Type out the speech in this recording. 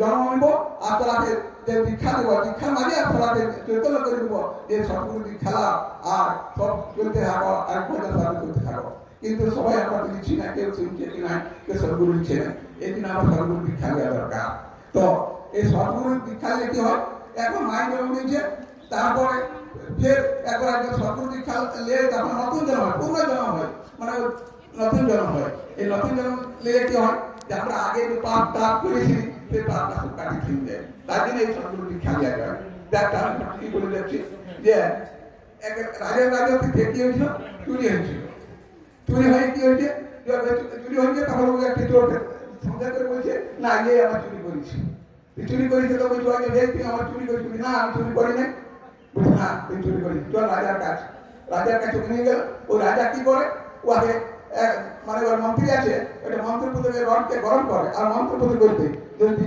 জন্ম নিব আর তোরাকে যে দীক্ষা দেবো, দীক্ষার মাঝে আর তোরাকে চৈতন্য করে দেবো যে সৎগুরু দীক্ষা আর সব চলতে থাকো আর পয়সা সাথে চলতে থাকো। কিন্তু সবাই আমরা দিচ্ছি না, কেউ শুনছে কি না, কেউ সদ্গুরু দিচ্ছে না। এই জন্য আমার সদ্গুরু দীক্ষা দেওয়া দরকার। তো এই সদ্গুরু দীক্ষা দিলে কি হয়, এখন মাইন্ড জন্ম নিচ্ছে, তারপরে ফের একবার একজন সদ্গুরু দীক্ষা নিলে তখন নতুন জন্ম হয়, পূর্ণ জন্ম হয়, মানে নতুন জন্ম হয়। এই নতুন জন্ম নিলে কি হয় যে আমরা আগে যে পাপ তাপ করেছি সেই পাপটা সব কাটিয়ে ফেলে যায়। তার জন্য এই সদ্গুরু দীক্ষা দেওয়া যায়। যার আমি কি বলে যাচ্ছি যে এক রাজার রাজত্বে কি হয়েছিল, চুরি হয়েছিল। চুরি হয়ে কি হয়েছে, চুরি হয়েছে তখন একটা চোর সন্দেহ করে বলছে না ইয়ে আমার চুরি করেছি। চুরি করেছে তো বলছো তুই আমার চুরি করেছিস, না আমি চুরি করি নাই। বলছি না তুই চুরি করিস, চল রাজার কাছে। রাজার কাছে নিয়ে গেল। ওই রাজা কি করে, ওকে মানে ওর মন্ত্রী আছে, ওটা মন্ত্রপুত্রকে রডকে গরম করে আর মন্ত্রপুত্র করতে যদি